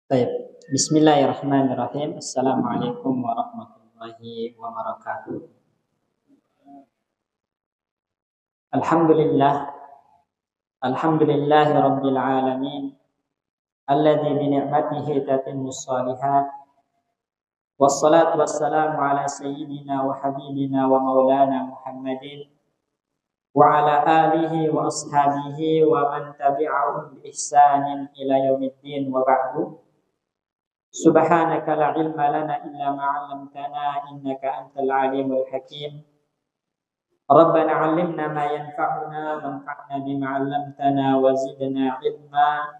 Baik. Bismillahirrahmanirrahim. Assalamualaikum warahmatullahi wabarakatuh. Alhamdulillah. Alhamdulillahi rabbil alamin. Alladzi bi ni'matihi tatimmus shalihat. Wassalatu wassalamu ala sayyidina wa habibina wa maulana Muhammadin wa ala alihi wa ashabihi wa man tabi'ahum bi ihsanin ila yaumiddin wa ba'du. Subhanaka la ilma lana illa ma 'allamtana innaka antal alimul hakim. Rabbana 'allimna ma yanfa'una wanfa'na bima 'allamtana wa zidna ilma.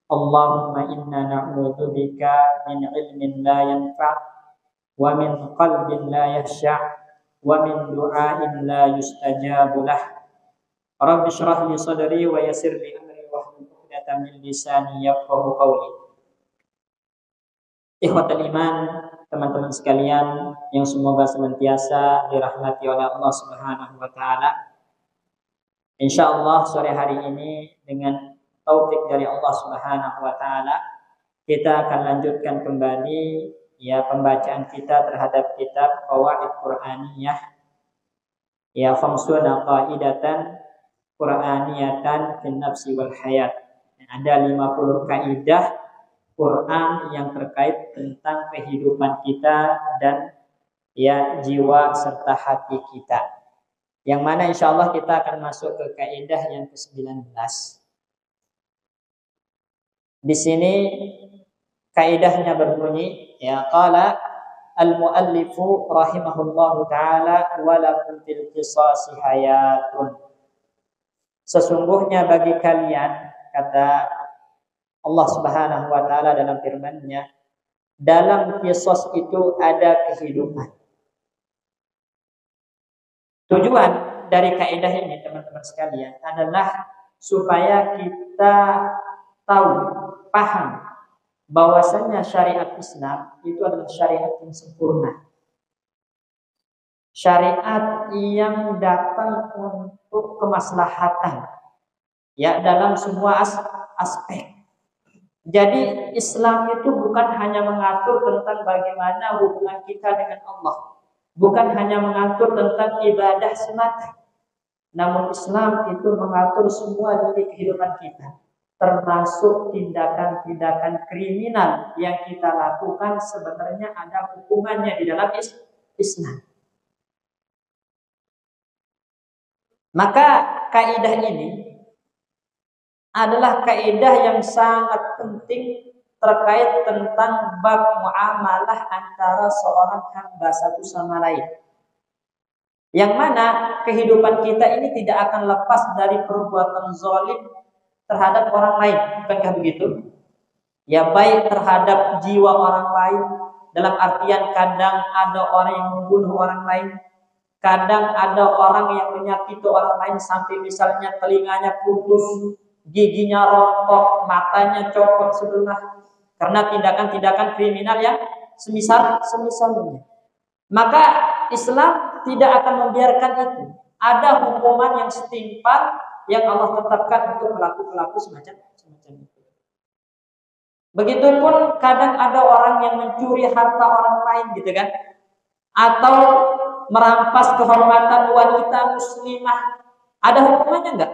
Allahumma inna na'udzubika min ilmin la yanfa' wa min qalbin la yakhsha' wa min du'ain la yustajabu lah. Rabbi shrah li sadri wa yassir li amri wahlul 'uqdatam min lisani yafqahu qawli. Ikhwatul iman, teman-teman sekalian yang semoga senantiasa dirahmati oleh Allah Subhanahu wa taala. Insyaallah sore hari ini dengan taufik dari Allah Subhanahu wa taala kita akan lanjutkan kembali pembacaan kita terhadap kitab Qawaid Qur'aniyah khamsuna qaidatan Qur'aniyatan fin nafsi wal hayat. Ada 50 kaidah Quran yang terkait tentang kehidupan kita dan jiwa serta hati kita. Yang mana insya Allah kita akan masuk ke kaidah yang ke-19. Di sini kaidahnya berbunyi qala al-muallifu rahimahullahu taala wa lakum fil qisasi hayatun. Sesungguhnya bagi kalian, kata Allah Subhanahu wa taala dalam firman-Nya, dalam qisas itu ada kehidupan. Tujuan dari kaidah ini teman-teman sekalian adalah supaya kita tahu, paham bahwasanya syariat Islam itu adalah syariat yang sempurna. Syariat yang datang untuk kemaslahatan dalam semua aspek. Jadi Islam itu bukan hanya mengatur tentang bagaimana hubungan kita dengan Allah, bukan hanya mengatur tentang ibadah semata. Namun Islam itu mengatur semua dari kehidupan kita, termasuk tindakan-tindakan kriminal yang kita lakukan sebenarnya ada hukumannya di dalam Islam. Maka kaidah ini adalah kaidah yang sangat penting terkait tentang bab muamalah antara seorang hamba satu sama lain. Yang mana kehidupan kita ini tidak akan lepas dari perbuatan zalim terhadap orang lain, bukankah begitu? Baik terhadap jiwa orang lain, dalam artian kadang ada orang yang membunuh orang lain, kadang ada orang yang menyakiti orang lain sampai misalnya telinganya putus, giginya rontok, matanya copot sebelah karena tindakan-tindakan kriminal yang semisalnya. Maka Islam tidak akan membiarkan itu. Ada hukuman yang setimpal yang Allah tetapkan untuk pelaku-pelaku semacam itu. Begitupun kadang ada orang yang mencuri harta orang lain gitu kan, atau merampas kehormatan wanita muslimah. Ada hukumannya enggak?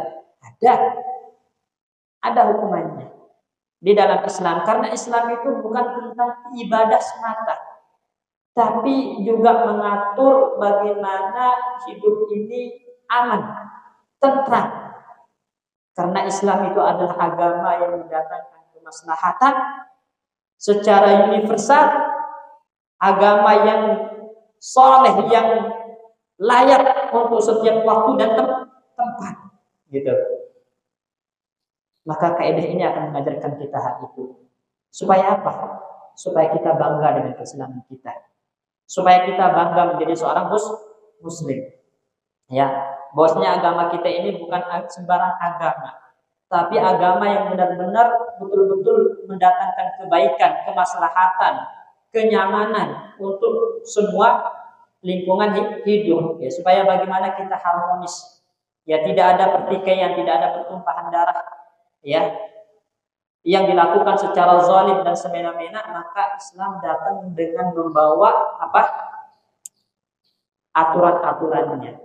Ada hukumannya di dalam Islam, karena Islam itu bukan tentang ibadah semata, tapi juga mengatur bagaimana hidup ini aman, tentram. Karena Islam itu adalah agama yang mendatangkan kemaslahatan secara universal, agama yang soleh, yang layak untuk setiap waktu dan tempat, gitu. Maka kaidah ini akan mengajarkan kita hal itu. Supaya apa? Supaya kita bangga dengan keislaman kita. Supaya kita bangga menjadi seorang muslim. Bahwasanya agama kita ini bukan sembarang agama, tapi agama yang benar-benar betul-betul mendatangkan kebaikan, kemaslahatan, kenyamanan untuk semua lingkungan hidup. Supaya bagaimana kita harmonis. Tidak ada pertikaian, tidak ada pertumpahan darah. yang dilakukan secara zalim dan semena-mena, maka Islam datang dengan membawa aturan-aturannya.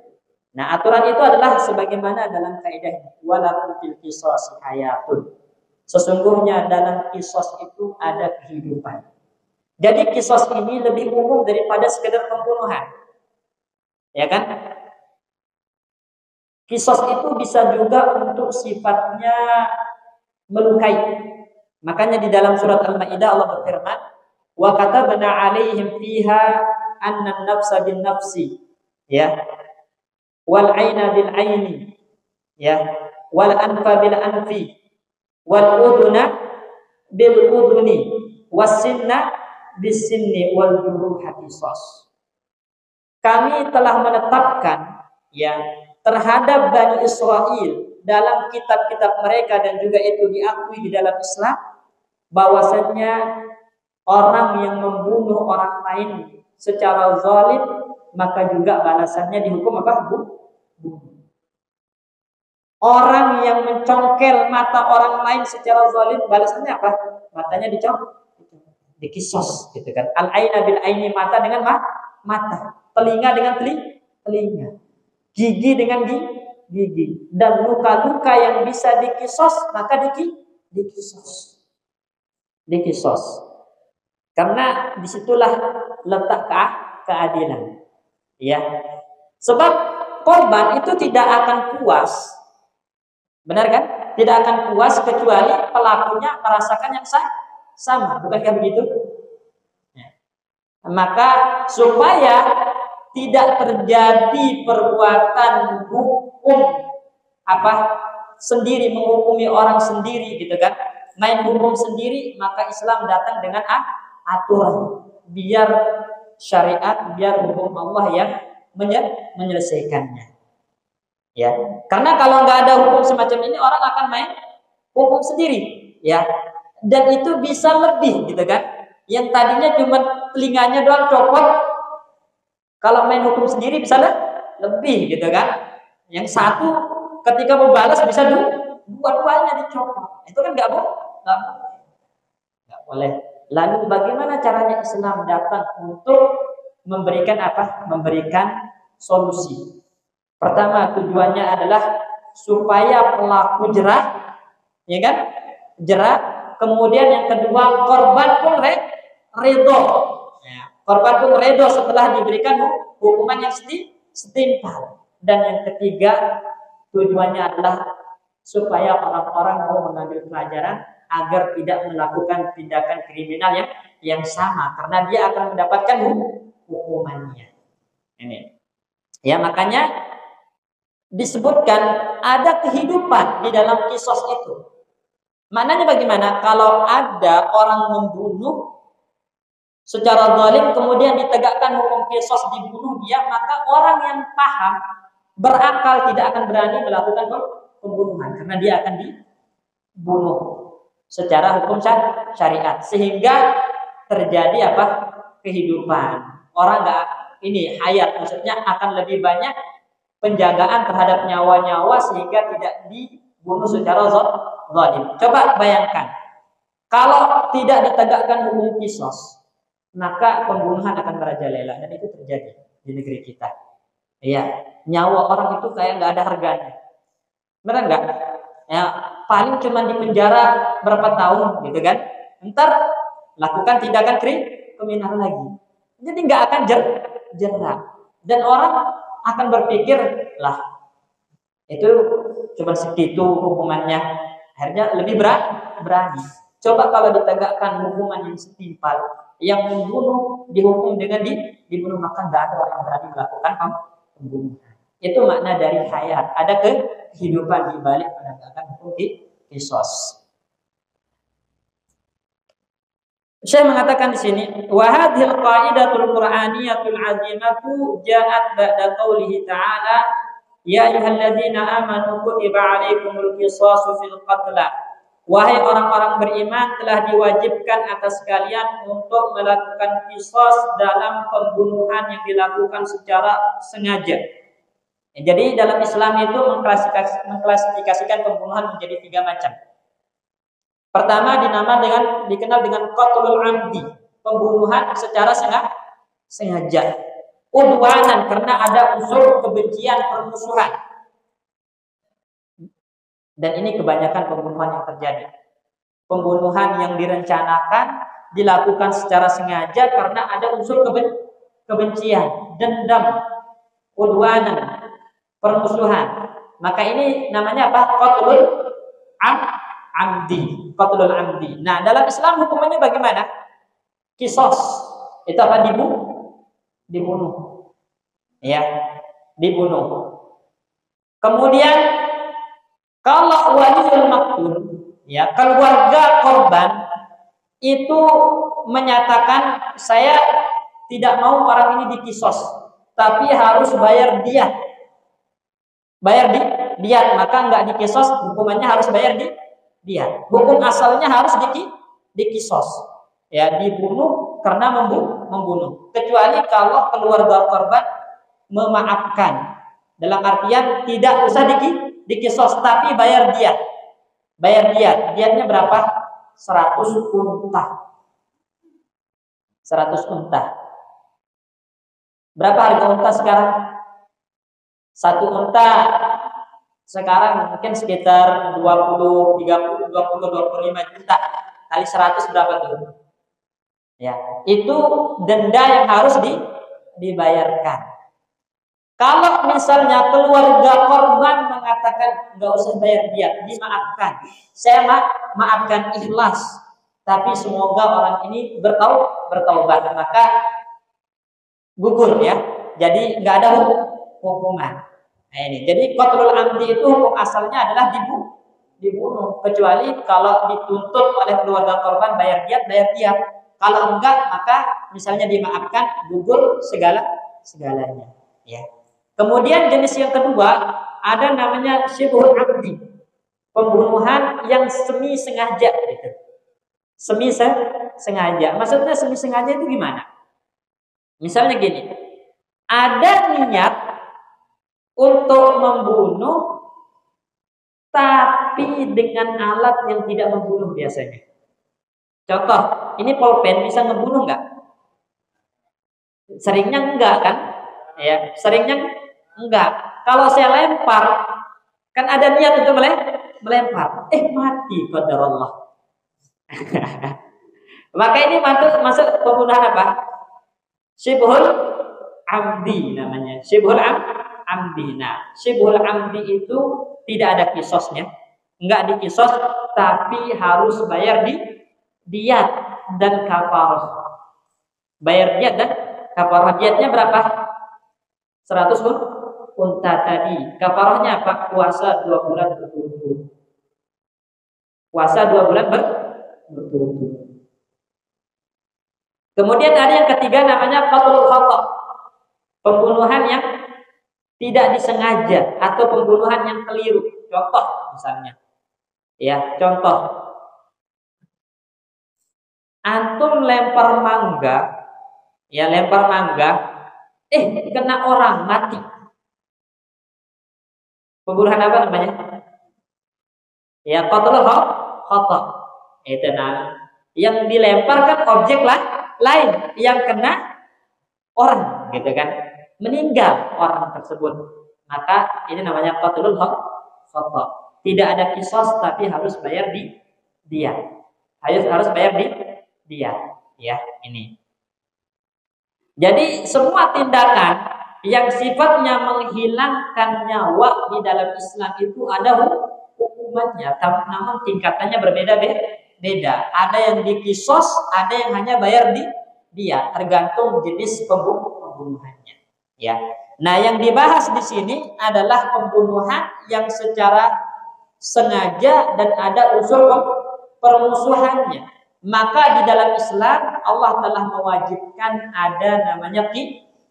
Nah, aturan itu adalah sebagaimana dalam kaidah walakum fil qisas hayatun. Sesungguhnya dalam qisas itu ada kehidupan. Jadi qisas ini lebih umum daripada sekedar pembunuhan. Ya kan? Qisas itu bisa juga untuk sifatnya melukai. Makanya di dalam surat Al-Maidah Allah berfirman, "Wa katabna 'alaihim fiha anna an-nafsa bin-nafsi." Ya. Wal 'aina bil 'aini. Ya. Wal anfa bil anfi. Wal udhuna bil udhuni. Was sinna bis sinni wal juruha qisas. Kami telah menetapkan ya terhadap Bani Israel dalam kitab-kitab mereka dan juga itu diakui di dalam Islam bahwasanya orang yang membunuh orang lain secara zalim maka juga balasannya dihukum bunuh. Orang yang mencongkel mata orang lain secara zalim balasannya apa? Matanya dikisos gitu kan. Al-aina bil aini, mata dengan mata, telinga dengan telinga, gigi dengan gigi, dan luka-luka yang bisa dikisos maka dikisos. Karena disitulah letak keadilan. Ya. Sebab korban itu tidak akan puas. Benar kan? Tidak akan puas kecuali pelakunya merasakan yang sama. Bukankah begitu? Ya. Maka supaya tidak terjadi perbuatan hukum sendiri, menghukumi orang sendiri gitu kan, main hukum sendiri, maka Islam datang dengan aturan biar syariat, biar hukum Allah yang menyelesaikannya. Ya, karena kalau nggak ada hukum semacam ini orang akan main hukum sendiri, ya, dan itu bisa lebih gitu kan. Yang tadinya cuma telinganya doang copot, kalau main hukum sendiri bisa lebih gitu kan. Yang satu ketika membalas bisa dua-duanya dicopot. Itu kan nggak boleh. Lalu bagaimana caranya Islam datang untuk memberikan Memberikan solusi. Pertama, tujuannya adalah supaya pelaku jerah, ya kan? Jerah. Kemudian yang kedua, korban pun redho. Ya. Korban pun redho setelah diberikan hukuman yang setimpal. Dan yang ketiga, tujuannya adalah supaya orang-orang mau mengambil pelajaran agar tidak melakukan tindakan kriminal yang sama, karena dia akan mendapatkan hukumannya. Ini. Ya, makanya disebutkan ada kehidupan di dalam kisos itu. Maknanya bagaimana? Kalau ada orang membunuh secara zalim kemudian ditegakkan hukum kisos dibunuh dia, maka orang yang paham, berakal tidak akan berani melakukan pembunuhan karena dia akan dibunuh secara hukum syariat, sehingga terjadi kehidupan. Orang hayat, maksudnya akan lebih banyak penjagaan terhadap nyawa-nyawa sehingga tidak dibunuh secara zalim. Coba bayangkan, kalau tidak ditegakkan hukum kisos, maka pembunuhan akan merajalela, dan itu terjadi di negeri kita. Iya, nyawa orang itu kayak nggak ada harganya. Benar nggak? Ya, paling cuma di penjara berapa tahun gitu kan? Ntar lakukan tindakan kriminal lagi. Jadi nggak akan jerah. Dan orang akan berpikir, lah itu cuma segitu hukumannya, akhirnya lebih berani. Coba kalau ditegakkan hukuman yang setimpal, yang membunuh dihukum dengan dibunuh, maka nggak ada orang berani melakukan pembunuhan. Itu makna dari hayat, ada kehidupan di balik penegakan hukum kisos. Saya mengatakan di sini, wa hadhil qaidatul qur'aniyatul 'azimatu ja'at ba'da qoulihi ta'ala, ya ayyuhalladzina amanu kutiba 'alaikumul qisasu fil qatla. Wahai orang-orang beriman, telah diwajibkan atas kalian untuk melakukan qisas dalam pembunuhan yang dilakukan secara sengaja. Jadi dalam Islam itu mengklasifikasikan pembunuhan menjadi 3 macam. Pertama dikenal dengan qatlul amdi, pembunuhan secara sengaja. Udwanan, karena ada unsur kebencian, permusuhan. Dan ini kebanyakan pembunuhan yang terjadi. Pembunuhan yang direncanakan, dilakukan secara sengaja karena ada unsur kebencian, dendam, udwanan, permusuhan. Maka ini namanya apa? Qatlul amdi. Qatlul amdi. Nah, dalam Islam hukumannya bagaimana? Qisas. Itu apa? Dibunuh. Ya, dibunuh. Kemudian kalau waliul maqtul, ya, keluarga korban itu menyatakan saya tidak mau orang ini dikisos, tapi harus bayar diat. Diat, maka enggak dikisos, hukumannya harus bayar diat. Hukum asalnya harus dikisos. Ya, dibunuh karena membunuh. Kecuali kalau keluarga korban memaafkan, dalam artian tidak usah dikisos tapi bayar diat. Diatnya berapa? 100 unta. 100 unta. Berapa harga unta sekarang? Satu unta sekarang mungkin sekitar 20, 30, 20, 25 juta. Kali 100 berapa tuh? Ya, itu denda yang harus dibayarkan. Kalau misalnya keluarga korban mengatakan nggak usah bayar diat, dimaafkan, saya maafkan ikhlas, tapi semoga orang ini bertaubat, maka gugur ya. Jadi nggak ada hukuman. Nah, ini. Jadi qatlul amdi itu hukum asalnya adalah dibunuh, kecuali kalau dituntut oleh keluarga korban bayar diat. Kalau enggak, maka misalnya dimaafkan, gugur segalanya. Ya. Kemudian jenis yang kedua ada namanya syibhul amdi, pembunuhan yang semi sengaja. Gitu. Semi sengaja. Maksudnya semi sengaja itu gimana? Misalnya gini, ada niat untuk membunuh, tapi dengan alat yang tidak membunuh biasanya. Contoh, ini pulpen bisa ngebunuh nggak? Seringnya enggak kan? Ya, seringnya enggak. Kalau saya lempar, kan ada niat untuk melempar. Mati qadarullah. Maka ini masuk pembunuhan apa? Syibhul amdi namanya. Syibhul amdi. Nah, syibhul amdi itu tidak ada kisosnya. Enggak dikisos, tapi harus bayar diat dan kafarah. Bayar diat dan kafarah. Diatnya berapa? 100 unta tadi. Kafarahnya apa? Puasa 2 bulan berturut-turut. Puasa 2 bulan berturut-turut. Kemudian ada yang ketiga namanya qatlul khata. Pembunuhan yang tidak disengaja atau pembunuhan yang keliru. Contoh misalnya. Ya, contoh. Antum lempar mangga, kena orang mati. Pembunuhan apa namanya? Ya, qatlul khata. Itu yang dilemparkan objek lain, yang kena orang, gitu kan? Meninggal orang tersebut. Maka ini namanya qatlul khata. Tidak ada kisos tapi harus bayar diat. Harus bayar diat, ya, ini. Jadi semua tindakan yang sifatnya menghilangkan nyawa di dalam Islam itu ada hukumannya, namun tingkatannya berbeda-beda. Ada yang dikisos, ada yang hanya bayar diat, tergantung jenis pembunuhannya. Ya. Nah, yang dibahas di sini adalah pembunuhan yang secara sengaja dan ada unsur permusuhannya. Maka di dalam Islam Allah telah mewajibkan ada namanya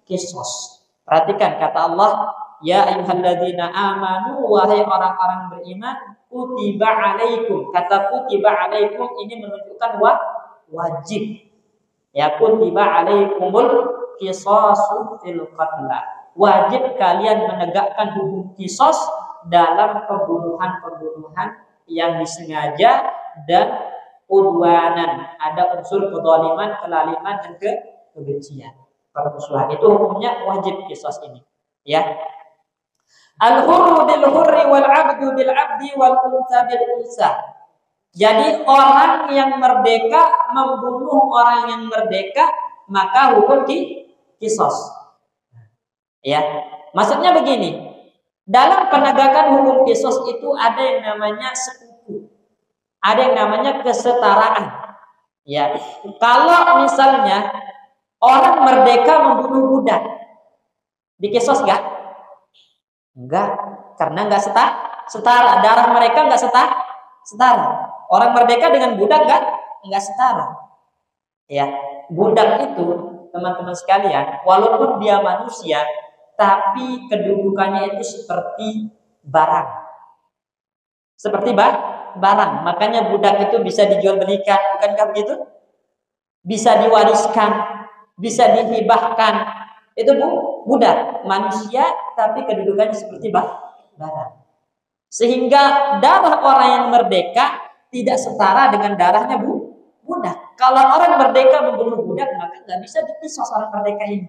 qisas. Perhatikan kata Allah, ya ayyuhalladzina amanu, wahai orang-orang beriman, kutiba alaikum. Kata kutiba alaikum ini menunjukkan wajib. Ya, kutiba alaikumul qisasu fil qatla. Wajib kalian menegakkan hukum qisas dalam pembunuhan yang disengaja dan udwanan, ada unsur kezaliman, kelaliman dan kebencian, permusuhan. Itu hukumnya wajib kisos ini, ya. Al-hurru bil hurri wal 'abdu bil 'abdi wal unsa bil unsa. Jadi orang yang merdeka membunuh orang yang merdeka, maka hukum kisos. Ya. Maksudnya begini, dalam penegakan hukum kisos itu ada yang namanya sekutu. Ada yang namanya kesetaraan. Ya. Kalau misalnya orang merdeka membunuh budak, dikisos enggak? Enggak, karena enggak setara. Darah mereka enggak setara. Orang merdeka dengan budak enggak setara. Ya, budak itu teman-teman sekalian, walaupun dia manusia, tapi kedudukannya itu seperti barang. Seperti barang. Makanya budak itu bisa dijual belikan, bukankah begitu? Bisa diwariskan, bisa dihibahkan. Itu budak, manusia tapi kedudukannya seperti barang. Sehingga darah orang yang merdeka tidak setara dengan darahnya budak. Kalau orang merdeka membunuh budak, maka nggak bisa dikisos orang merdeka ini.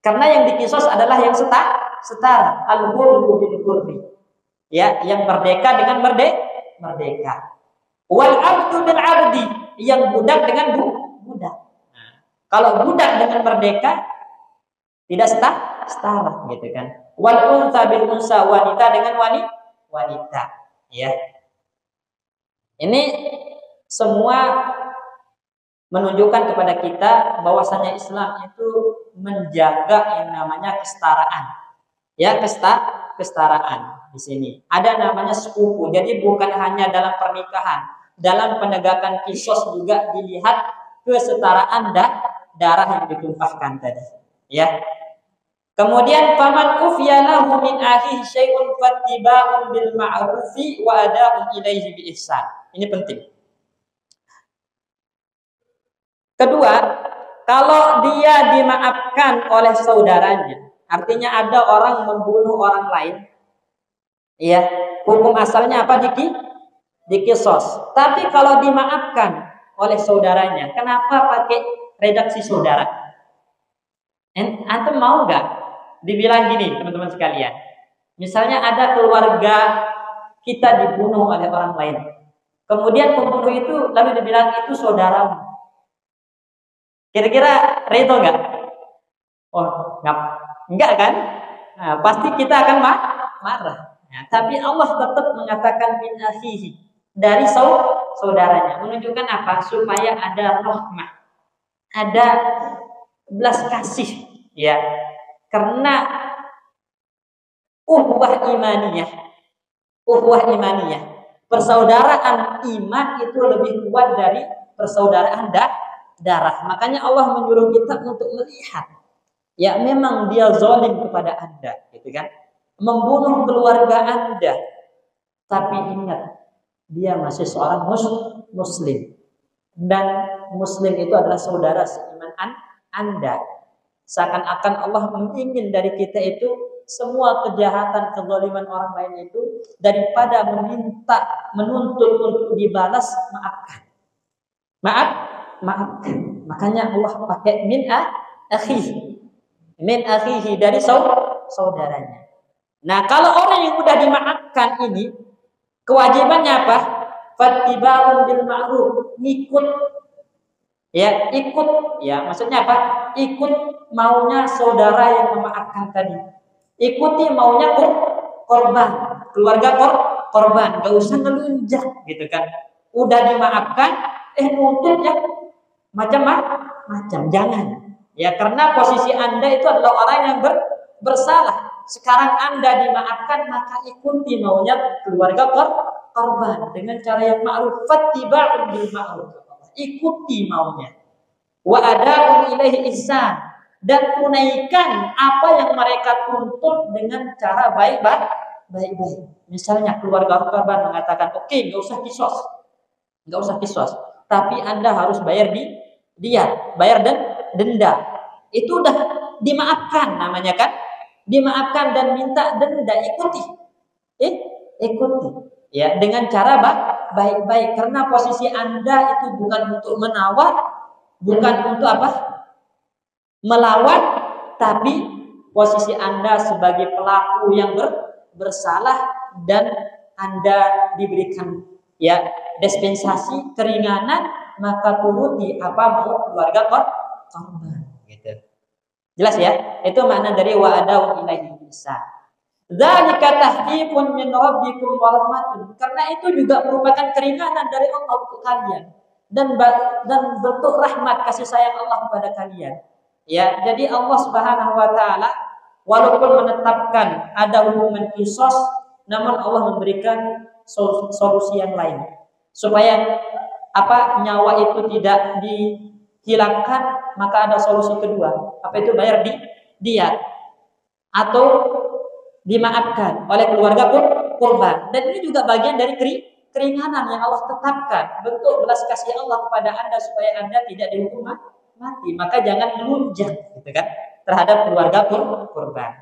Karena yang dikisos adalah yang setara. Al-hurru bil hurri. Ya, yang merdeka dengan merdeka. Wal 'abdu bil 'abdi, yang budak dengan budak. Nah, kalau budak dengan merdeka tidak setara gitu kan. Wal unsa bil unsa, wanita dengan wanita, ya. Ini semua menunjukkan kepada kita bahwasanya Islam itu menjaga yang namanya kesetaraan. Ya, kesetaraan di sini. Ada namanya sekufu. Jadi bukan hanya dalam pernikahan, dalam penegakan kisos juga dilihat kesetaraan darah yang ditumpahkan tadi. Ya. Kemudian faman ufiya lahu min akhihi syai'un fattiba'un bil ma'rufi wa ada'un ilaihi bi ihsan. Ini penting. Kedua, kalau dia dimaafkan oleh saudaranya, artinya ada orang membunuh orang lain, ya, hukum asalnya apa? Dikisos. Tapi kalau dimaafkan oleh saudaranya, kenapa pakai redaksi saudara? Antum mau nggak dibilang gini, teman-teman sekalian? Misalnya ada keluarga kita dibunuh oleh orang lain, kemudian pembunuh itu lalu dibilang itu saudaramu. Kira-kira redo nggak? Oh, enggak kan? Nah, pasti kita akan marah. Nah, tapi Allah tetap mengatakan min akhihi, dari saudaranya, menunjukkan apa? Supaya ada rahmah, ada belas kasih, ya. Karena ukhuwah imaniyah, persaudaraan iman itu lebih kuat dari persaudaraan darah. Makanya Allah menyuruh kita untuk melihat, ya memang dia zalim kepada Anda, gitu kan, membunuh keluarga Anda, tapi ingat dia masih seorang muslim, dan muslim itu adalah saudara seiman Anda. Seakan-akan Allah ingin dari kita itu semua kejahatan, kezaliman orang lain itu, daripada menuntut untuk dibalas, maafkan. Makanya Allah pakai min akhihi, dari saudaranya. Nah, kalau orang yang sudah dimaafkan ini, kewajibannya apa? Fattiba'un bil ma'ruf, ikut. Maksudnya apa? Ikut maunya saudara yang memaafkan tadi. Ikuti maunya korban, keluarga korban, gak usah ngelunjak, gitu kan. Udah dimaafkan, nuntut ya macam-macam, jangan. Ya, karena posisi Anda itu adalah orang yang bersalah. Sekarang Anda dimaafkan, maka ikuti maunya keluarga korban dengan cara yang ma'ruf. Fattiba'un bil ma'ruf, ikuti maunya. Wa ada'un ilaihi ihsan, dan tunaikan apa yang mereka tuntut dengan cara baik-baik. Misalnya keluarga korban mengatakan, oke, nggak usah kisos, tapi Anda harus bayar bayar denda. Itu udah dimaafkan namanya kan? Dimaafkan dan minta denda, ikuti. ikuti ya dengan cara baik-baik, karena posisi Anda itu bukan untuk menawar, bukan untuk apa? Melawan, tapi posisi Anda sebagai pelaku yang bersalah dan Anda diberikan ya dispensasi keringanan, maka turuti apa mau keluarga korban gitu. Jelas ya? Itu makna dari wa'adaw ilaihi ihsan. Dzalika tahfifun min rabbikum wa rahmatun. Karena itu juga merupakan keringanan dari Allah untuk kalian dan bentuk rahmat kasih sayang Allah kepada kalian. Ya, jadi Allah Subhanahu wa taala walaupun menetapkan ada hukuman qisas, namun Allah memberikan solusi yang lain supaya nyawa itu tidak dihilangkan, maka ada solusi kedua. Apa itu? Bayar diat atau dimaafkan oleh keluarga korban. Dan ini juga bagian dari keringanan yang Allah tetapkan, bentuk belas kasih Allah kepada Anda supaya Anda tidak dihukum mati. Maka jangan melunjak gitu kan terhadap keluarga korban.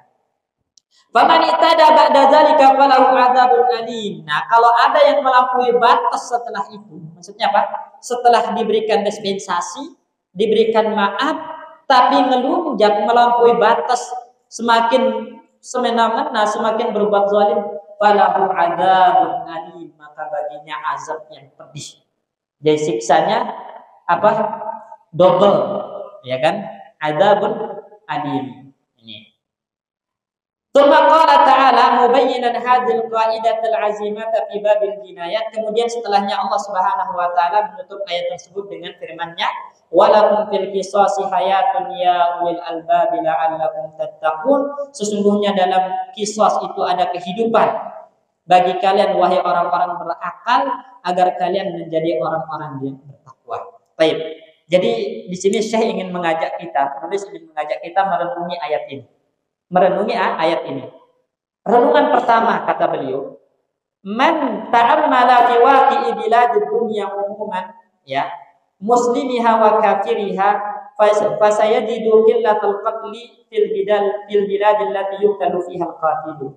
Faman itada ba'da dzalika falahu adzabun alim. Nah, kalau ada yang melampaui batas setelah itu, maksudnya apa? Setelah diberikan dispensasi, diberikan maaf, tapi melunjak melampaui batas, semakin semena-mena, semakin berbuat zalim, falahu adzabun alim, maka baginya azab yang pedih. Jadi siksanya apa? Double, ya kan? Adzabun alim. Ini. Tsumma qala ta'ala mubayyinan hadzal qa'idatal 'azimata fi babil jinayat. Kemudian setelahnya Allah Subhanahu wa taala menutup ayat tersebut dengan firman-Nya, walakum fil qisasi hayatun ya ulil albab la'allakum tattaqun. Sesungguhnya dalam qisas itu ada kehidupan bagi kalian wahai orang-orang berakal, agar kalian menjadi orang-orang yang bertakwa. Baik. Jadi di sini Syekh ingin mengajak kita, penulis ingin mengajak kita merenungi ayat ini. Merenungi ayat ini. Renungan pertama kata beliau, man ta'ammala fi waqi'i biladid dunya umuman, ya, muslimiha wa kafiriha fasayajidu qillatal qatli fil bilad allati yuqtalu fiha al-qatil.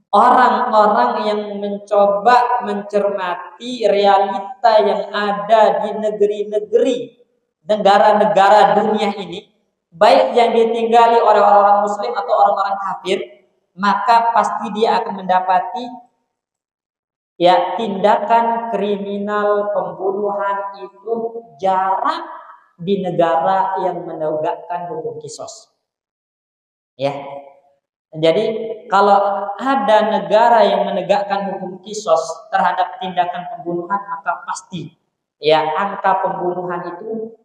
Orang-orang yang mencoba mencermati realita yang ada di negeri-negeri, negara-negara dunia ini, baik yang ditinggali oleh orang-orang muslim atau orang-orang kafir, maka pasti dia akan mendapati ya tindakan kriminal pembunuhan itu jarang di negara yang menegakkan hukum qisas. Ya. Jadi kalau ada negara yang menegakkan hukum qisas terhadap tindakan pembunuhan, maka pasti ya angka pembunuhan itu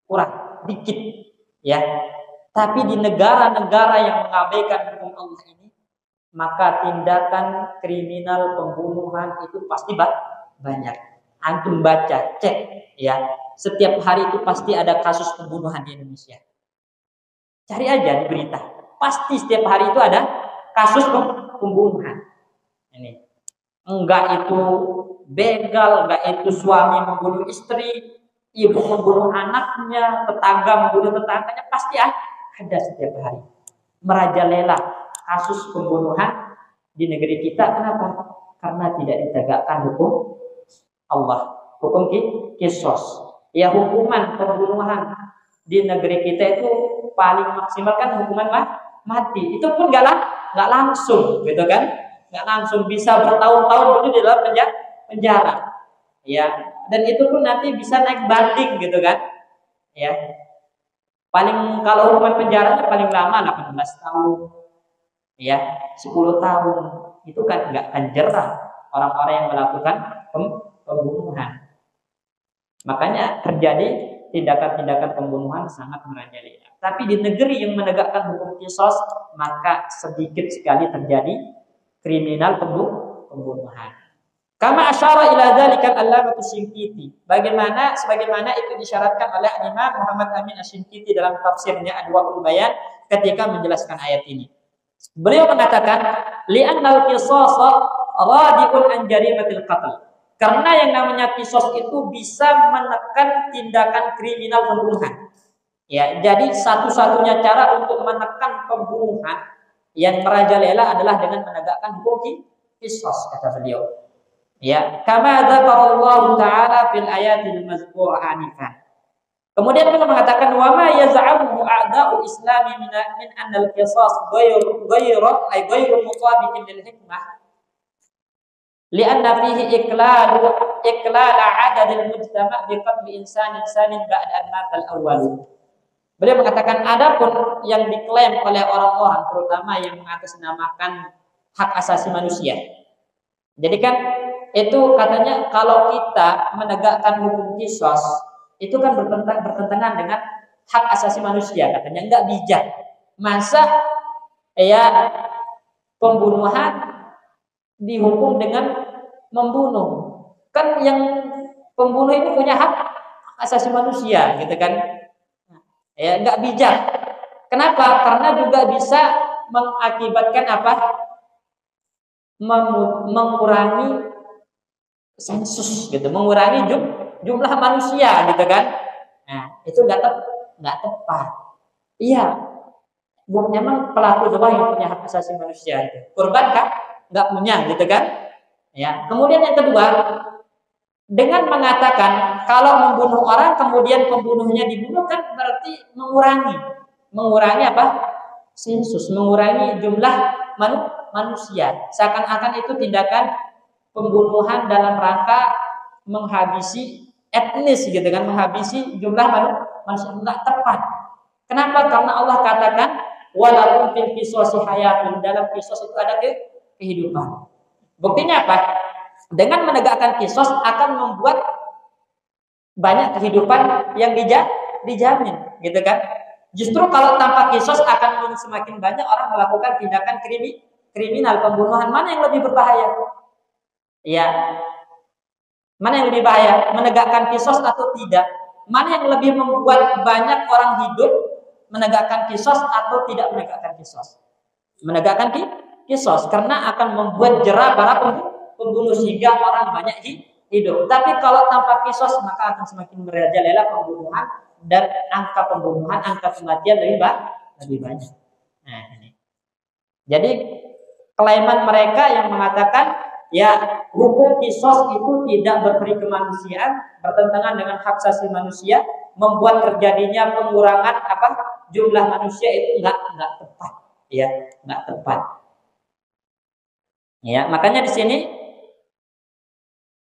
kurang dikit ya. Tapi di negara-negara yang mengabaikan hukum Allah ini, maka tindakan kriminal pembunuhan itu pasti banyak. Antum baca, cek ya. Setiap hari itu pasti ada kasus pembunuhan di Indonesia. Cari aja di berita. Pasti setiap hari itu ada kasus pembunuhan. Ini enggak itu begal, enggak itu suami membunuh istri, ibu membunuh anaknya, tetangga membunuh tetangganya, pasti ada setiap hari. Merajalela kasus pembunuhan di negeri kita. Kenapa? Karena tidak ditegakkan hukum Allah, hukum qisas. Ya, hukuman pembunuhan di negeri kita itu paling maksimal kan hukuman mati. Itu pun nggak langsung, gitu kan? Nggak langsung, bisa bertahun-tahun itu di dalam penjara. Ya, dan itu pun nanti bisa naik banding, gitu kan? Ya, paling kalau hukuman penjaranya paling lama 18 tahun, ya 10 tahun. Itu kan nggak akan jerah orang-orang yang melakukan pembunuhan. Makanya terjadi tindakan-tindakan pembunuhan sangat merajalela. Tapi di negeri yang menegakkan hukum qisas, maka sedikit sekali terjadi kriminal pembunuhan. Kama asyara ila dzalika al-allamah Asy-Shinqiti. Sebagaimana itu disyaratkan oleh Imam Muhammad Amin Asy-Shinqiti dalam tafsirnya Adwaul Bayan ketika menjelaskan ayat ini. Beliau mengatakan, li'annal qisasa radi'un an jarimatil qatl. Karena yang namanya qisas itu bisa menekan tindakan kriminal pembunuhan. Ya, jadi satu-satunya cara untuk menekan pembunuhan yang merajalela adalah dengan menegakkan hukum qisas, kata beliau. Ya, kama dzakarallahu ta'ala fil ayatil mazkur anifan. Kemudian beliau mengatakan wa ma yaz'amu a'da'ul islami min anna al-qisas ghairu mutabiqin lil hikmah li'anna fihi iklal 'adad al-mujtama' bi qatl insanin ba'da an mata al-awwal. Beliau mengatakan adapun yang diklaim oleh orang-orang terutama yang mengatasnamakan hak asasi manusia. Jadi kan itu katanya kalau kita menegakkan hukum qisas itu kan bertentangan dengan hak asasi manusia, katanya enggak bijak. Masa ya pembunuhan dihukum dengan membunuh? Kan yang pembunuh itu punya hak asasi manusia, gitu kan? Ya enggak bijak. Kenapa? Karena juga bisa mengakibatkan apa? Mengurangi sensus, gitu, mengurangi jumlah manusia, gitu kan? Nah, itu nggak tepat. Iya, memang pelaku doang yang punya hak asasi manusia itu. Korban kan nggak punya, gitu kan? Ya. Kemudian yang kedua, dengan mengatakan kalau membunuh orang kemudian pembunuhnya dibunuh kan berarti mengurangi apa? Sensus, mengurangi jumlah manusia. Seakan-akan itu tindakan pembunuhan dalam rangka menghabisi etnis, gitu kan, menghabisi jumlah manusia. Enggak tepat. Kenapa? Karena Allah katakan walakum fil qisasi hayatun, dalam qisas itu ada kehidupan. Buktinya apa? Dengan menegakkan qisas akan membuat banyak kehidupan yang dijamin, gitu kan? Justru kalau tanpa qisas akan semakin banyak orang melakukan tindakan kriminal, pembunuhan. Mana yang lebih berbahaya? Ya, mana yang lebih bahaya? Menegakkan qisas atau tidak? Mana yang lebih membuat banyak orang hidup? Menegakkan qisas atau tidak menegakkan qisas? Menegakkan qisas karena akan membuat jera para pembunuh sehingga orang banyak hidup. Tapi kalau tanpa qisas maka akan semakin merajalela pembunuhan dan angka pembunuhan, angka kematian lebih banyak. Nah, ini. Jadi kelaiman mereka yang mengatakan ya hukum qisas itu tidak berperi kemanusiaan, bertentangan dengan hak asasi manusia, membuat terjadinya pengurangan apa jumlah manusia, itu enggak tepat, ya, enggak tepat. Ya, makanya di sini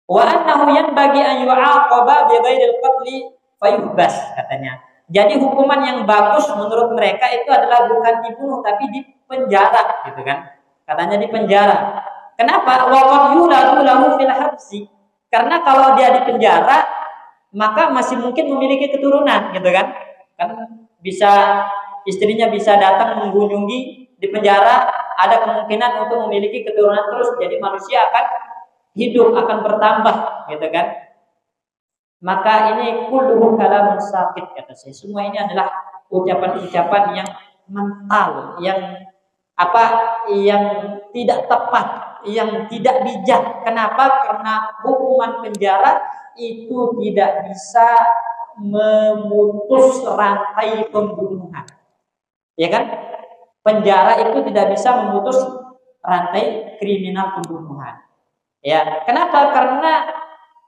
wa annahu yanbaghi an yu'aqaba bi ghairil qatli fayuhbas, katanya. Jadi hukuman yang bagus menurut mereka itu adalah bukan dibunuh tapi dipenjara, gitu kan? Katanya dipenjara. Kenapa? Wa yuladu lahu fil habsi. Karena kalau dia di penjara, maka masih mungkin memiliki keturunan, gitu kan? Kan bisa istrinya bisa datang mengunjungi di penjara, ada kemungkinan untuk memiliki keturunan terus. Jadi manusia akan hidup, akan bertambah, gitu kan? Maka ini kulluhu kalamun saqit, kata saya. Semua ini adalah ucapan-ucapan yang mental, yang tidak tepat, yang tidak bijak. Kenapa? Karena hukuman penjara itu tidak bisa memutus rantai pembunuhan, ya kan? Penjara itu tidak bisa memutus rantai kriminal pembunuhan. Ya, kenapa? Karena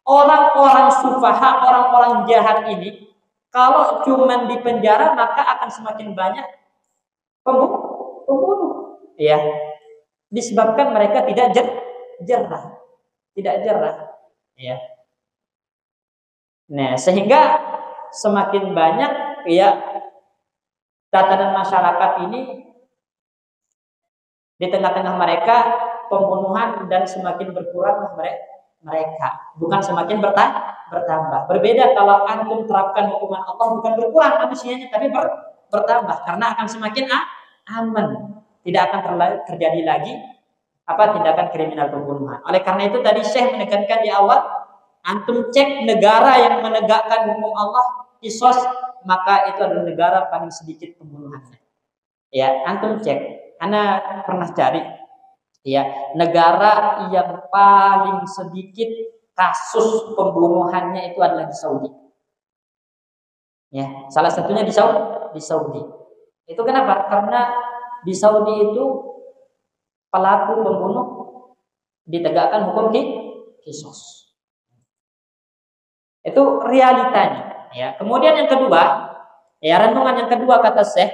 orang-orang sufaha, orang-orang jahat ini kalau cuman di penjara maka akan semakin banyak pembunuh. Ya, disebabkan mereka tidak jerah. Ya. Nah, sehingga semakin banyak ya tatanan masyarakat ini di tengah-tengah mereka pembunuhan dan semakin berkurang mereka, bukan semakin bertambah. Berbeda kalau antum terapkan hukuman Allah, bukan berkurang manusianya tapi bertambah, karena akan semakin aman. Tidak akan terjadi lagi tindakan kriminal pembunuhan. Oleh karena itu tadi Syekh menekankan di awal, antum cek negara yang menegakkan hukum Allah qisas, maka itu adalah negara paling sedikit pembunuhannya. Ya, antum cek. Ana pernah cari ya, negara yang paling sedikit kasus pembunuhannya itu adalah di Saudi. Ya, salah satunya di Saudi. Itu kenapa? Karena di Saudi itu pelaku pembunuh ditegakkan hukum kisos. Itu realitanya. Ya. Kemudian yang kedua, ya renungan yang kedua kata Syekh,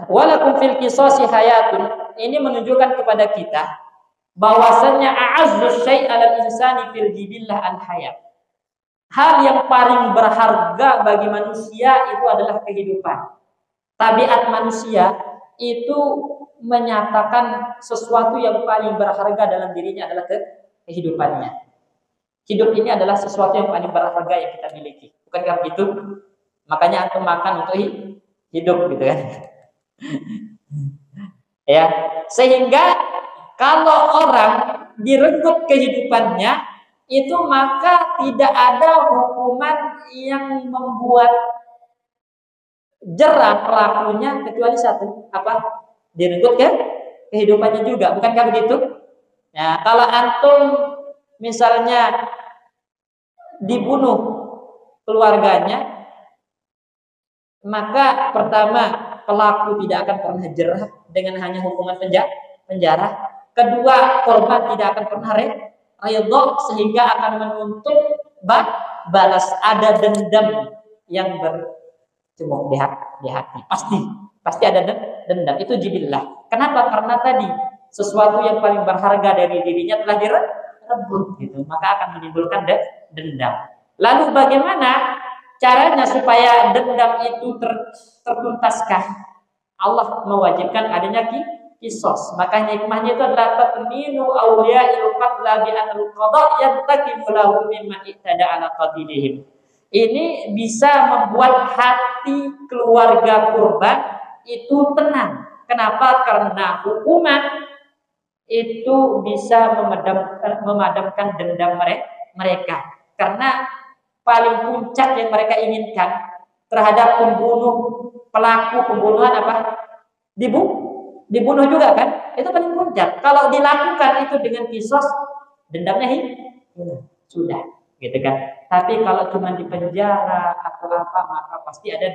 walakum fil qisasi hayatun. Ini menunjukkan kepada kita bahwasanya a'azzu syai' 'alal insani fil jibillah al hayat. Hal yang paling berharga bagi manusia itu adalah kehidupan. Tabiat manusia itu menyatakan sesuatu yang paling berharga dalam dirinya adalah kehidupannya. Hidup ini adalah sesuatu yang paling berharga yang kita miliki. Bukankah begitu? Makanya antum makan untuk hidup gitu kan. Ya, sehingga kalau orang direnggut kehidupannya itu maka tidak ada hukuman yang membuat jerah pelakunya kecuali satu, apa? Direnggut kehidupannya juga. Bukankah begitu? Ya, kalau antum misalnya dibunuh keluarganya, maka pertama pelaku tidak akan pernah jerah dengan hanya hukuman penjara. Kedua, korban tidak akan pernah ridho sehingga akan menuntut balas. Ada dendam yang bercemuk di hati. Pasti ada dendam. Itu jibillah. Kenapa? Karena tadi sesuatu yang paling berharga dari dirinya telah direbut gitu. Maka akan menimbulkan dendam. Lalu bagaimana caranya supaya dendam itu tertuntaskan? Allah mewajibkan adanya kisos. Maka hikmahnya itu adalah tatminu awliya'il qatla bi anil qada' yantaqimu lahu mimman ihtada 'ala qatilihim. Ini bisa membuat hati keluarga korban itu tenang. Kenapa? Karena hukuman itu bisa memadamkan dendam mereka. Karena paling puncak yang mereka inginkan terhadap pelaku pembunuhan apa? Dibunuh juga kan? Itu paling puncak. Kalau dilakukan itu dengan kisos, dendamnya hilang. Sudah, gitu kan? Tapi kalau cuma di penjara atau apa, maka pasti ada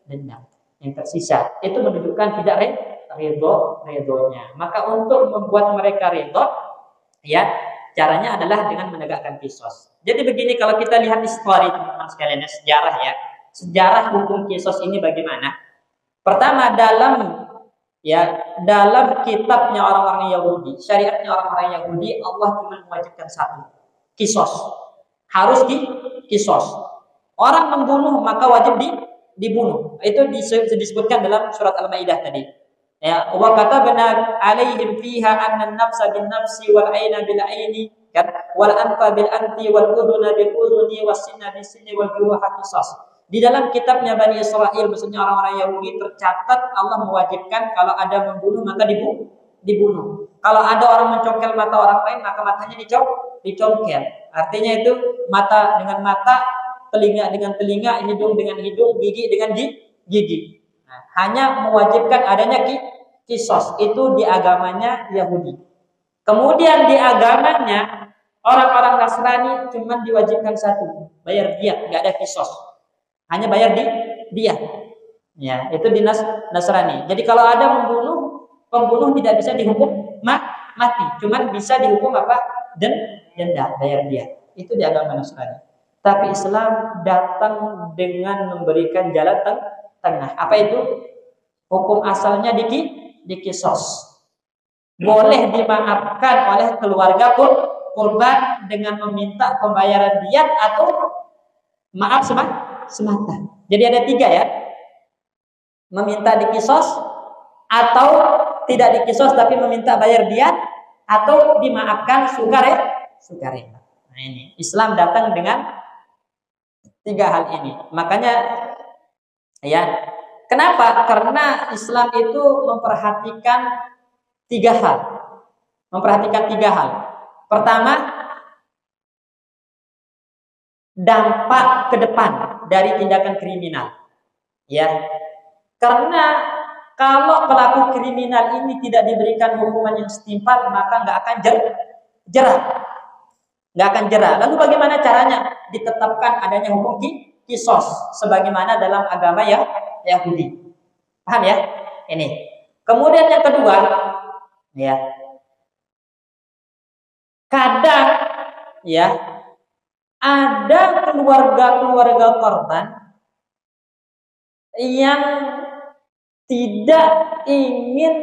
dendam yang tersisa. Itu menunjukkan tidak ridhonya. Maka untuk membuat mereka ridho, ya caranya adalah dengan menegakkan kisos. Jadi begini, kalau kita lihat histori teman-teman sekalian, sejarah ya, sejarah hukum kisos ini bagaimana? Pertama dalam kitabnya orang-orang Yahudi, syariatnya orang-orang Yahudi, Allah cuma mewajibkan satu, kisos. Harus kisos. Orang membunuh maka wajib dibunuh. Itu disebutkan dalam surat Al-Maidah tadi. Ya, wa katabna alaihim fiha anna an-nafsa bin-nafsi wal 'aina bil-'aini wal anfa bil-anfi wal udhuna bil-udhuni was sinna bis-sinni wal juruha qisas. Di dalam kitabnya Bani Israel, maksudnya orang-orang Yahudi, tercatat Allah mewajibkan kalau ada membunuh maka dibunuh. Kalau ada orang mencongkel mata orang lain maka matanya dicongkel. Artinya itu mata dengan mata, telinga dengan telinga, hidung dengan hidung, gigi dengan gigi. Nah, hanya mewajibkan adanya kisos. Itu di agamanya Yahudi. Kemudian di agamanya orang-orang Nasrani cuma diwajibkan satu, bayar diat, nggak ada kisos. Hanya bayar diat. Ya, itu di Nasrani. Jadi kalau ada pembunuh tidak bisa dihukum mati, cuma bisa dihukum apa? Denda, bayar diat. Itu di agama Nasrani. Tapi Islam datang dengan memberikan jalan tengah. Apa itu? Hukum asalnya dikisos. Boleh dimaafkan oleh keluarga korban dengan meminta pembayaran diat atau maaf semata. Jadi ada 3 ya. Meminta dikisos, atau tidak dikisos tapi meminta bayar diat, atau dimaafkan sukarela. Nah ini Islam datang dengan 3 hal ini. Makanya ya, kenapa? Karena Islam itu memperhatikan 3 hal. Pertama, dampak ke depan dari tindakan kriminal. Ya. Karena kalau pelaku kriminal ini tidak diberikan hukuman yang setimpal, maka nggak akan jerah. Lalu bagaimana caranya? Ditetapkan adanya hukum kisos sebagaimana dalam agama Yahudi. Paham ya? Ini. Kemudian yang kedua, ya. Kadang ya ada keluarga-keluarga korban yang tidak ingin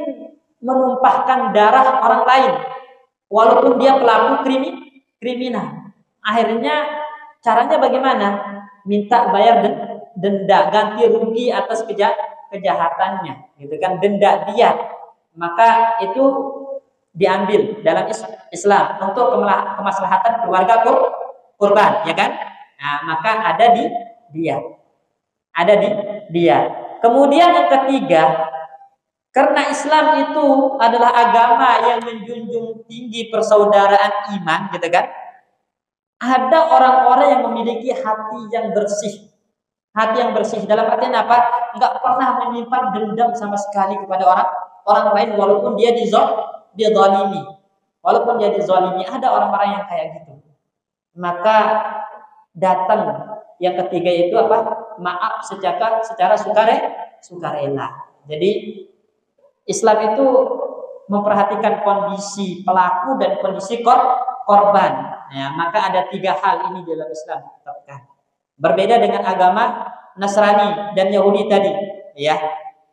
menumpahkan darah orang lain walaupun dia pelaku kriminal. Akhirnya caranya bagaimana? Minta bayar denda, ganti rugi atas kejahatannya, gitu kan, denda dia. Maka itu diambil dalam Islam untuk kemaslahatan keluarga korban, ya kan? Nah, maka ada di dia. Kemudian yang ketiga, karena Islam itu adalah agama yang menjunjung tinggi persaudaraan iman, gitu kan? Ada orang-orang yang memiliki hati yang bersih. Hati yang bersih dalam artian apa? Enggak pernah menyimpan dendam sama sekali kepada orang lain walaupun dia dizalimi. Walaupun dia dizalimi, ada orang-orang yang kayak gitu. Maka datang yang ketiga itu apa? Maaf secara sukarela. Jadi Islam itu memperhatikan kondisi pelaku dan kondisi korban. Ya, maka ada 3 hal ini dalam Islam. Berbeda dengan agama Nasrani dan Yahudi tadi, ya.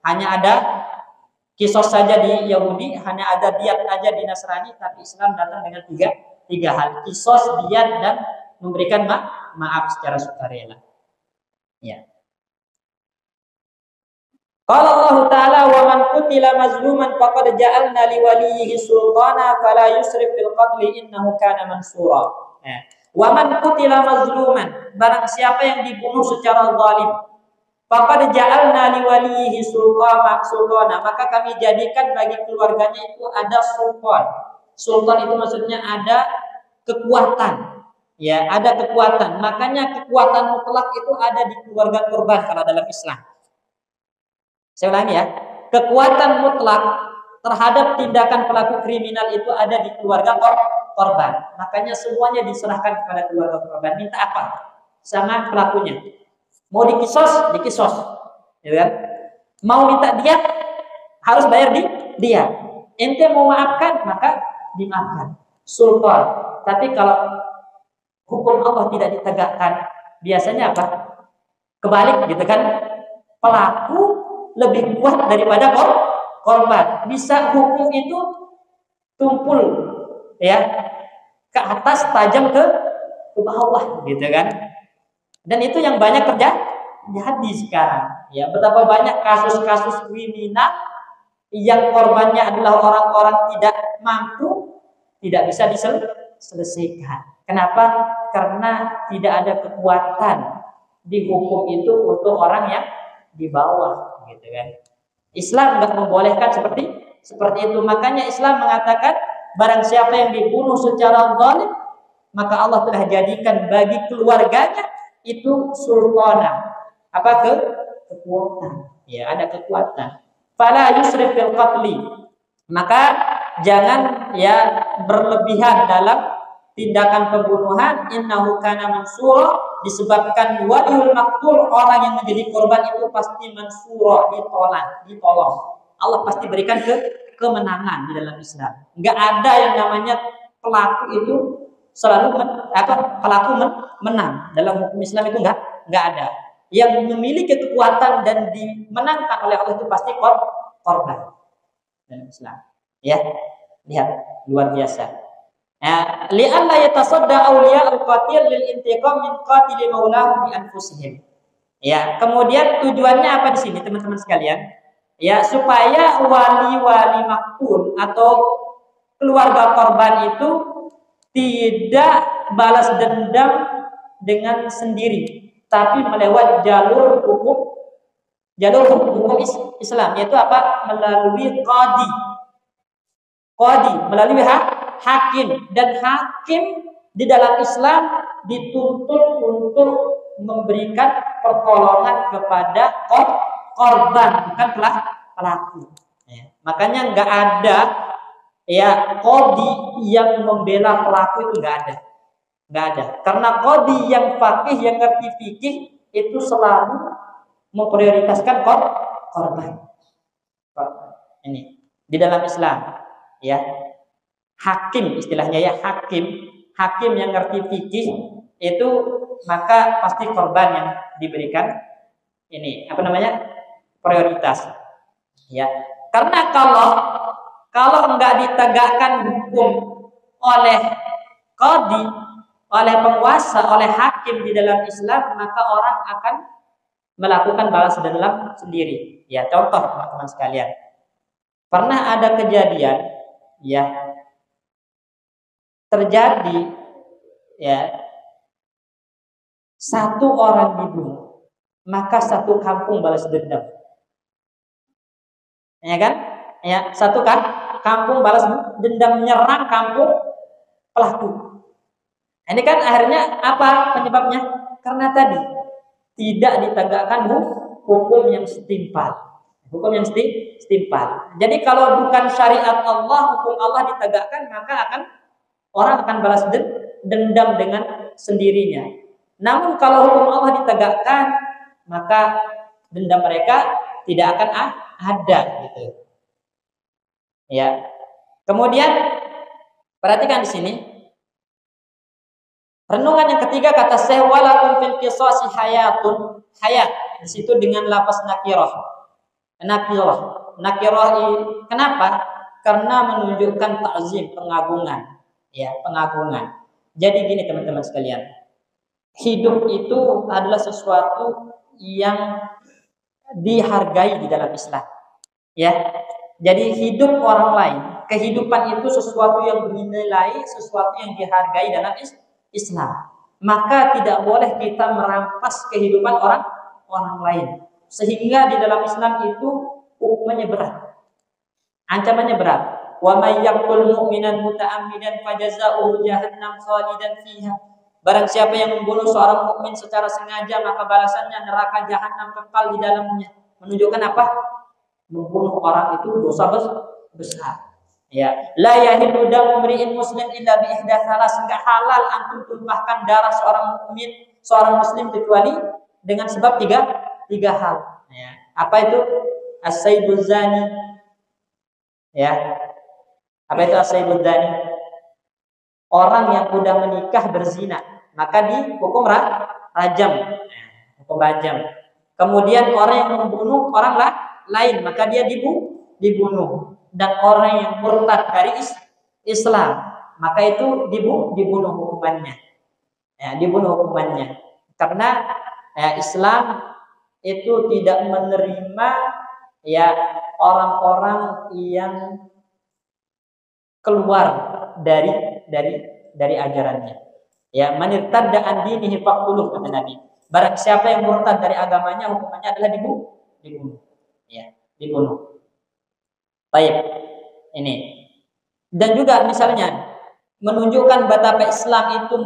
Hanya ada kisos saja di Yahudi, hanya ada diat aja di Nasrani, tapi Islam datang dengan tiga hal: kisos, diat, dan memberikan maaf secara sukarela. Ya. Qala Allah Ta'ala, wa man qutila mazluman faqad ja'alna liwaliyhi sultana fala yusrif fil qatli innahu kana mansura. Ya. Wa man qutila mazluman, barang siapa yang dibunuh secara zalim, faqad ja'alna liwaliyhi sultana, maka kami jadikan bagi keluarganya itu ada sultan. Sultan itu maksudnya ada kekuatan. Ya, ada kekuatan. Makanya kekuatan mutlak itu ada di keluarga korban kalau dalam Islam. Saya ulangi ya, kekuatan mutlak terhadap tindakan pelaku kriminal itu ada di keluarga korban. Makanya semuanya diserahkan kepada keluarga korban. Minta apa? Sama pelakunya. Mau dikisos, ya kan? Mau minta diat, harus bayar dia. Ente mau maafkan, maka dimaafkan. Sultan. Tapi kalau hukum Allah tidak ditegakkan, biasanya apa? Kebalik, gitu kan? Pelaku lebih kuat daripada korban. Bisa hukum itu tumpul, ya, ke atas, tajam ke bawah, gitu kan? Dan itu yang banyak terjadi sekarang. Ya, betapa banyak kasus-kasus kriminal yang korbannya adalah orang-orang tidak mampu, tidak bisa diselesaikan. Kenapa? Karena tidak ada kekuatan di hukum itu untuk orang yang di bawah, gitu kan. Islam nggak membolehkan seperti itu. Makanya Islam mengatakan barang siapa yang dibunuh secara zalim, maka Allah telah jadikan bagi keluarganya itu sultana. Apa? Kekuatan. Ya, ada kekuatan. Fala yusrif fil qatli. Maka jangan ya berlebihan dalam tindakan pembunuhan. Innahu kana mansura, disebabkan waliul maktul, orang yang menjadi korban itu pasti mansura, ditolong. Allah pasti berikan kemenangan di dalam Islam. Enggak ada yang namanya pelaku itu selalu pelaku menang. Dalam hukum Islam itu enggak ada. Yang memiliki kekuatan dan dimenangkan oleh Allah itu pasti korban dalam Islam. Ya, lihat luar biasa. Li'alla yatasadda awliya al-qatil lil intiqam min qatili maulahum bi anfusihim. Ya, kemudian tujuannya apa di sini teman-teman sekalian? Ya, supaya wali-wali maktul atau keluarga korban itu tidak balas dendam dengan sendiri, tapi melewat jalur hukum Islam, yaitu apa? Melalui qadi, melalui hakim. Dan hakim di dalam Islam dituntut untuk memberikan pertolongan kepada korban, bukan pelaku. Ya. Makanya nggak ada ya qadi yang membela pelaku, itu nggak ada. Karena qadi yang faqih, yang ngerti fikih, itu selalu memprioritaskan korban. Ini di dalam Islam, ya. Hakim istilahnya ya, hakim yang ngerti fikih itu maka pasti korban yang diberikan ini apa namanya prioritas, ya. Karena kalau enggak ditegakkan hukum oleh qadhi, oleh penguasa, oleh hakim di dalam Islam, maka orang akan melakukan balas dendam sendiri. Ya, contoh teman-teman sekalian. Pernah ada kejadian, ya, terjadi, ya, satu orang dibunuh, maka satu kampung balas dendam. Ya kan? Ya, satu kampung balas dendam menyerang kampung pelaku. Ini kan akhirnya apa penyebabnya? Karena tadi tidak ditegakkan hukum yang setimpal. Hukum yang setimpal. Jadi kalau bukan syariat Allah, hukum Allah ditegakkan, maka orang akan balas dendam dengan sendirinya. Namun kalau hukum Allah ditegakkan, maka dendam mereka tidak akan ada, gitu. Ya. Kemudian perhatikan di sini. Renungan yang ketiga kata Syekh, walakum fil qisasi hayatun. Hayat di situ dengan lafaz nakirah. Nakirah kenapa? Karena menunjukkan ta'zim, pengagungan. Ya, pengagungan. Jadi gini teman-teman sekalian. Hidup itu adalah sesuatu yang dihargai di dalam Islam. Ya. Jadi hidup orang lain, kehidupan itu sesuatu yang bernilai, sesuatu yang dihargai dalam Islam. Maka tidak boleh kita merampas kehidupan orang lain. Sehingga di dalam Islam itu hukumannya berat. Ancamannya berat. Wa may yaqtul mu'minan muta'ammidan fajaza'uhu jahannam khalidan fiha. Barang siapa yang membunuh seorang mukmin secara sengaja, maka balasannya neraka jahanam kekal di dalamnya. Menunjukkan apa? Membunuh orang itu dosa besar. Ya, la yahillu damu mri'in muslim illa bi ihda thalas. Enggak halal antum tumpahkan darah seorang mukmin, seorang muslim kecuali dengan sebab tiga hal. Ya. Apa itu? As-sayyidul zani. Ya. Apa itu as-sayyidul zani? Orang yang sudah menikah berzina, maka dihukum rajam. Hukum rajam. Kemudian orang yang membunuh orang lain, maka dia dibunuh. Dan orang yang murtad dari Islam, maka itu dibunuh hukumannya. Ya, dibunuh hukumannya. Karena Islam itu tidak menerima ya orang-orang yang keluar dari ajarannya. Ya, man irtadda an dinihi faqtuluh, kata Nabi. Barang siapa yang murtad dari agamanya, hukumannya adalah dibunuh. Ya, dibunuh. Baik. Ini. Dan juga misalnya menunjukkan betapa Islam itu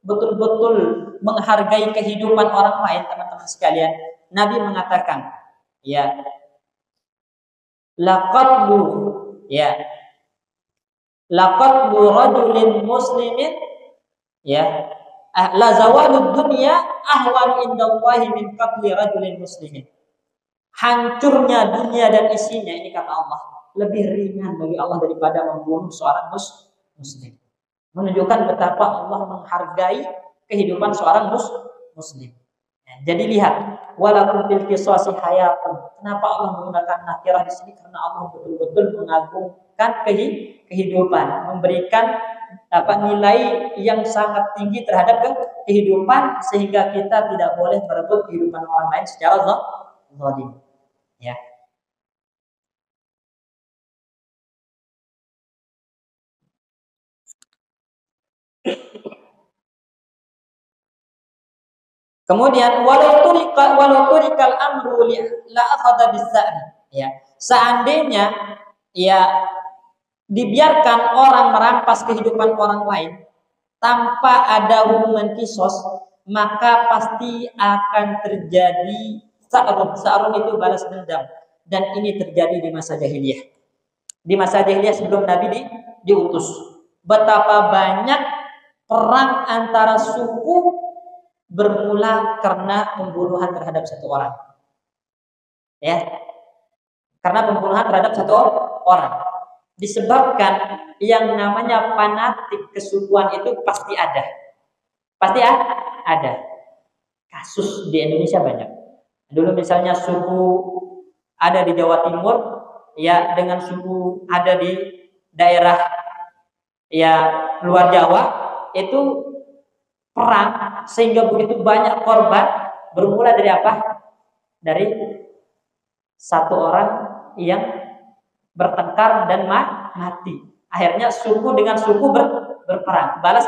betul-betul menghargai kehidupan orang lain, teman-teman sekalian. Nabi mengatakan, ya, laqatlu rajulin muslimin, ya, la zawalud dunya ahwan indallahi min qatli rajulin muslimin. Hancurnya dunia dan isinya, ini kata Allah, lebih ringan bagi Allah daripada membunuh seorang muslim. Menunjukkan betapa Allah menghargai kehidupan seorang muslim. Jadi lihat, walaupun fil qisasi hayatun. Kenapa Allah menggunakan nakirah di sini? Karena Allah betul-betul mengagungkan kehidupan, memberikan nilai yang sangat tinggi terhadap kehidupan, sehingga kita tidak boleh merebut kehidupan orang lain secara zalim. Ya. Kemudian walau turikal amru la akhadha bizza'ri. Ya. Seandainya ya dibiarkan orang merampas kehidupan orang lain tanpa ada hubungan kisos, maka pasti akan terjadi sa'run. Sa'run itu balas dendam, dan ini terjadi di masa jahiliyah. Di masa jahiliyah sebelum Nabi diutus. Betapa banyak perang antara suku bermula karena pembunuhan terhadap satu orang. Ya. karena pembunuhan terhadap satu orang. Disebabkan yang namanya fanatik kesukuan itu pasti ada. Pasti ada. Kasus di Indonesia banyak. Dulu misalnya suku ada di Jawa Timur, ya dengan suku ada di daerah ya luar Jawa, itu perang sehingga begitu banyak korban. Bermula dari apa? Dari satu orang yang bertengkar dan mati. Akhirnya suku dengan suku berperang, balas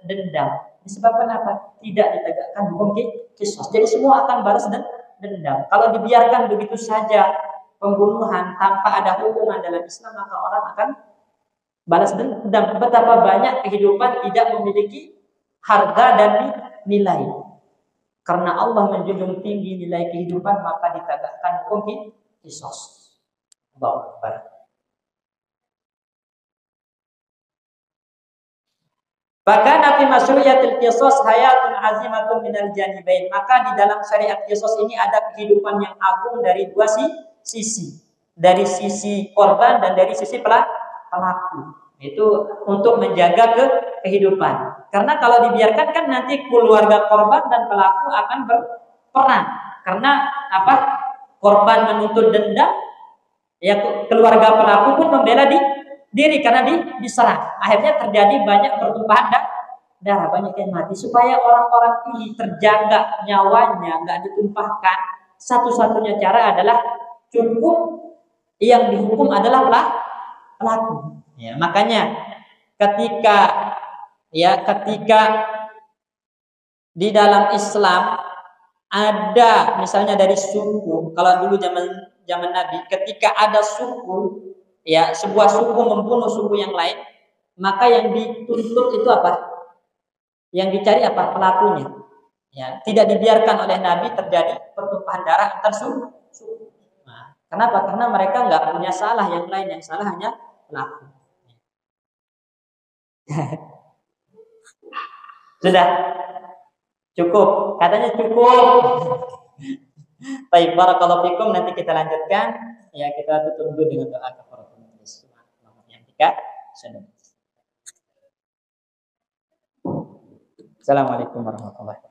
dendam. Disebabkan apa? Tidak ditegakkan hukum qisas. Jadi semua akan balas dendam. Kalau dibiarkan begitu saja pembunuhan tanpa ada hukuman dalam Islam, maka orang akan balas dendam. Betapa banyak kehidupan tidak memiliki harga dan nilai. Karena Allah menjunjung tinggi nilai kehidupan, maka ditegakkan hukum qisas. Allahu Akbar. Bahkan Nabi masyru'iyatil qisas hayatun azimatun minal janibain. Maka di dalam syariat qisas ini ada kehidupan yang agung dari dua sisi. Dari sisi korban dan dari sisi pelaku. Itu untuk menjaga kehidupan. Karena kalau dibiarkan kan nanti keluarga korban dan pelaku akan berperang. Karena apa? Korban menuntut dendam, ya keluarga pelaku pun membela diri karena diserang. Akhirnya terjadi banyak pertumpahan darah, banyak yang mati. Supaya orang-orang ini terjaga nyawanya, nggak ditumpahkan, satu-satunya cara adalah cukup yang dihukum adalah pelaku. Ya, makanya ketika di dalam Islam ada misalnya dari suku, kalau dulu zaman Nabi, ketika ada suku, ya sebuah suku membunuh suku yang lain, maka yang dituntut itu apa? Yang dicari apa? Pelakunya. Ya, tidak dibiarkan oleh Nabi terjadi pertumpahan darah antar suku. Nah, kenapa? Karena mereka nggak punya salah, yang lain yang salah hanya pelaku. Sudah cukup, katanya cukup. Baik, barakallahu fikum. Nanti kita lanjutkan. Ya, kita tutup dulu dengan doa kafaratul majlis. Assalamualaikum warahmatullahi wabarakatuh.